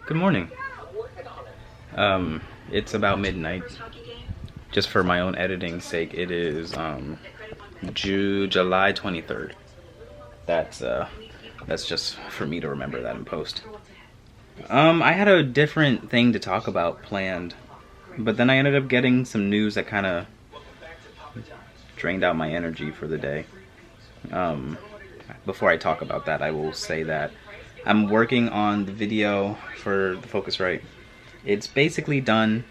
Good morning. It's about midnight. Just for my own editing's sake, it is July 23rd. That's just for me to remember that in post. I had a different thing to talk about planned, but then I ended up getting some news that kind of drained out my energy for the day. Before I talk about that, I will say that I'm working on the video for the Focusrite. It's basically done.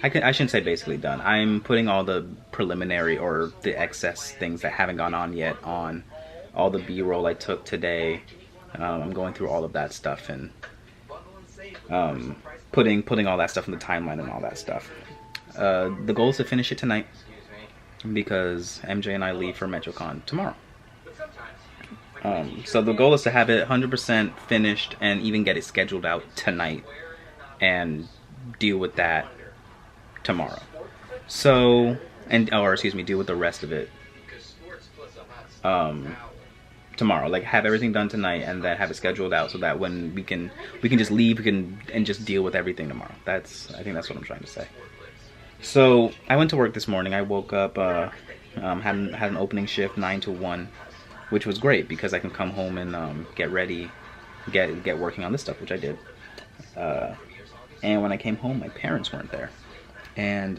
I shouldn't say basically done. I'm putting all the preliminary or the excess things that haven't gone on yet on all the B-roll I took today. I'm going through all of that stuff and putting all that stuff in the timeline and all that stuff. The goal is to finish it tonight because MJ and I leave for MetroCon tomorrow. So the goal is to have it 100% finished and even get it scheduled out tonight and deal with that tomorrow. So, deal with the rest of it tomorrow. Like, have everything done tonight and then have it scheduled out so that when we can just leave, and just deal with everything tomorrow. I think that's what I'm trying to say. So I went to work this morning. I woke up, had an opening shift 9 to 1, which was great because I can come home and get ready, get working on this stuff, which I did. And when I came home, my parents weren't there. And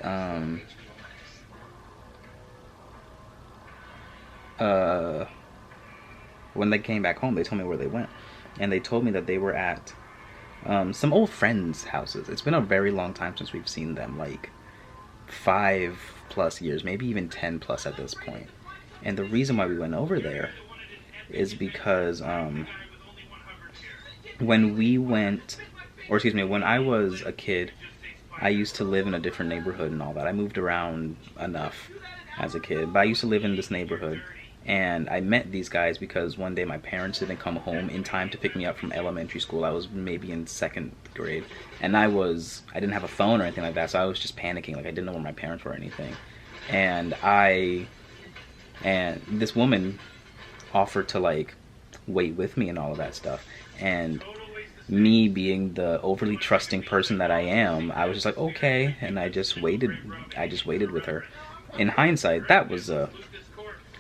when they came back home, they told me where they went. And they told me that they were at some old friends' houses. It's been a very long time since we've seen them, like 5+ years, maybe even 10+ at this point. And the reason why we went over there is because when I was a kid, I used to live in a different neighborhood and all that. I moved around enough as a kid, but I used to live in this neighborhood. And I met these guys because one day my parents didn't come home in time to pick me up from elementary school. I was maybe in 2nd grade. And I didn't have a phone or anything like that, so I was just panicking. Like, I didn't know where my parents were or anything. And this woman offered to, like, wait with me and all of that stuff. And me being the overly trusting person that I am, I was just like, okay. And I just waited with her. In hindsight, that was a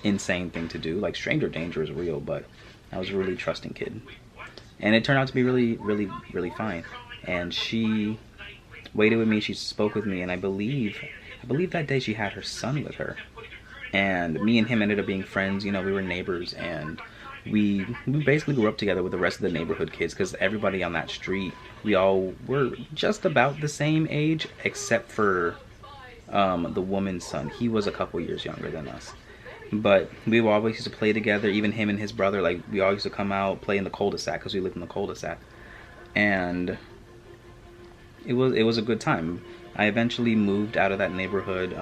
insane thing to do. Like, stranger danger is real, but I was a really trusting kid. And it turned out to be really, really, really fine. And she waited with me, she spoke with me, and I believe that day she had her son with her. And me and him ended up being friends. You know, we were neighbors, and we basically grew up together with the rest of the neighborhood kids, because everybody on that street, we all were just about the same age, except for the woman's son. He was a couple years younger than us. But we always used to play together, even him and his brother. Like, we always used to come out, play in the cul-de-sac, because we lived in the cul-de-sac. And it was a good time. I eventually moved out of that neighborhood,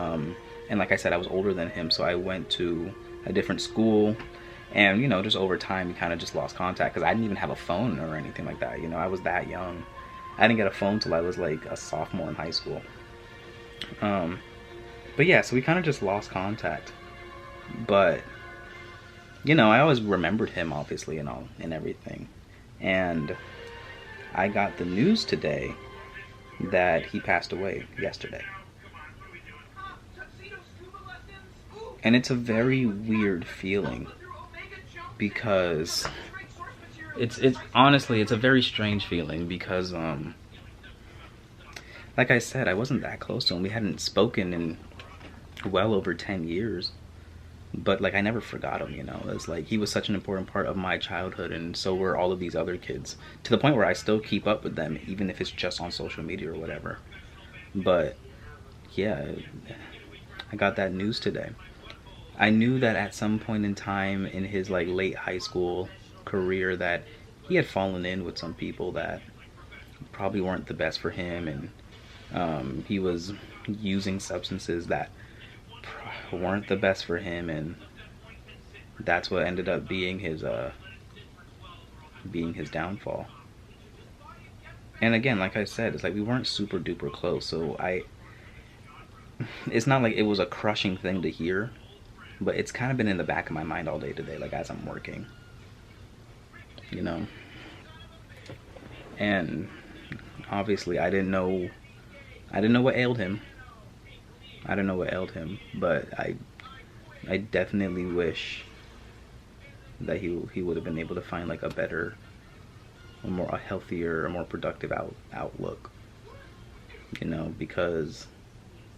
and like I said, I was older than him, so I went to a different school. And, you know, just over time, we kind of just lost contact, because I didn't even have a phone or anything like that. You know, I was that young. I didn't get a phone till I was like a sophomore in high school. But yeah, so we kind of just lost contact. But, you know, I always remembered him, obviously, and everything. And I got the news today that he passed away yesterday. And it's a very weird feeling, because it's honestly, it's a very strange feeling, because like I said, I wasn't that close to him. We hadn't spoken in well over 10 years. But, like, I never forgot him, you know. It's like, he was such an important part of my childhood, and so were all of these other kids, to the point where I still keep up with them, even if it's just on social media or whatever. But yeah, I got that news today. I knew that at some point in time in his, like, late high school career, that he had fallen in with some people that probably weren't the best for him, and he was using substances that weren't the best for him, and that's what ended up being his downfall. And again, like I said, it's like we weren't super duper close, so it's not like it was a crushing thing to hear, but it's kind of been in the back of my mind all day today, like as I'm working, you know. And obviously I didn't know what ailed him. I don't know what ailed him, but I definitely wish that he would have been able to find like a better, a healthier, a more productive outlook. You know, because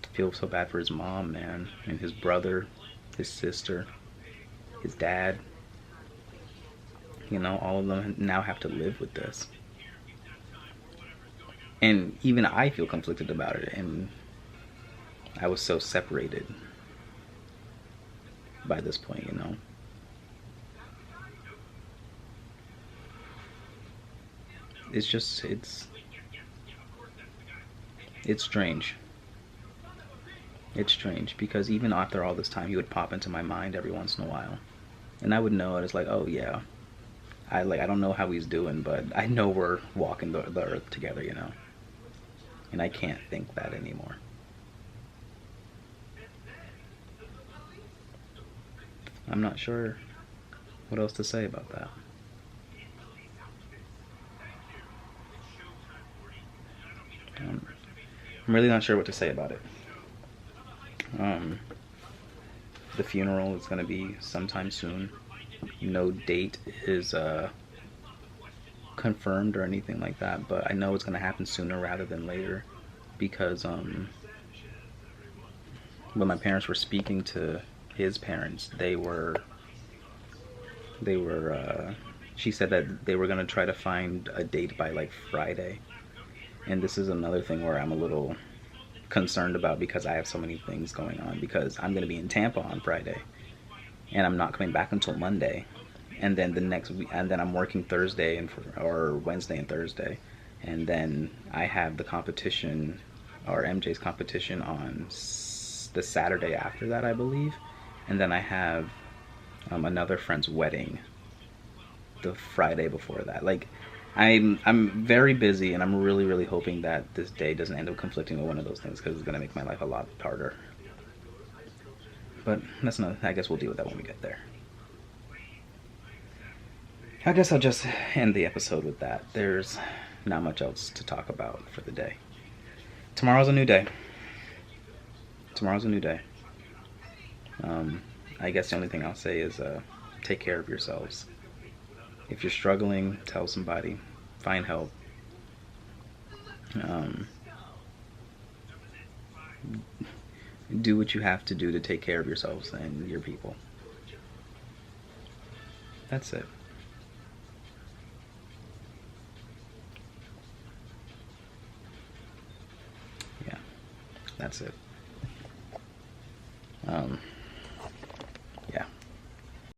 I feel so bad for his mom, man, and his brother, his sister, his dad. You know, all of them now have to live with this. And even I feel conflicted about it, and I was so separated by this point, you know. It's just it's strange. It's strange because even after all this time, he would pop into my mind every once in a while, and I would know it. It's like, oh yeah, I don't know how he's doing, but I know we're walking the earth together, you know. And I can't think that anymore. I'm not sure what else to say about that. I'm really not sure what to say about it. Um, the funeral is going to be sometime soon. No date is confirmed or anything like that, but I know it's going to happen sooner rather than later because when my parents were speaking to his parents, they were she said that they were going to try to find a date by like Friday. And this is another thing where I'm a little concerned about because I have so many things going on, because I'm going to be in Tampa on Friday and I'm not coming back until Monday, and then the next week, and then I'm working Thursday or Wednesday and Thursday, and then I have the competition, or MJ's competition, on the Saturday after that, I believe, and then I have another friend's wedding the Friday before that. Like, I'm very busy, and I'm really hoping that this day doesn't end up conflicting with one of those things, because it's gonna make my life a lot harder. But that's not. I guess we'll deal with that when we get there. I guess I'll just end the episode with that. There's not much else to talk about for the day. Tomorrow's a new day. Tomorrow's a new day. I guess the only thing I'll say is take care of yourselves. If you're struggling, tell somebody. Find help. Do what you have to do to take care of yourselves and your people. That's it. Yeah, that's it.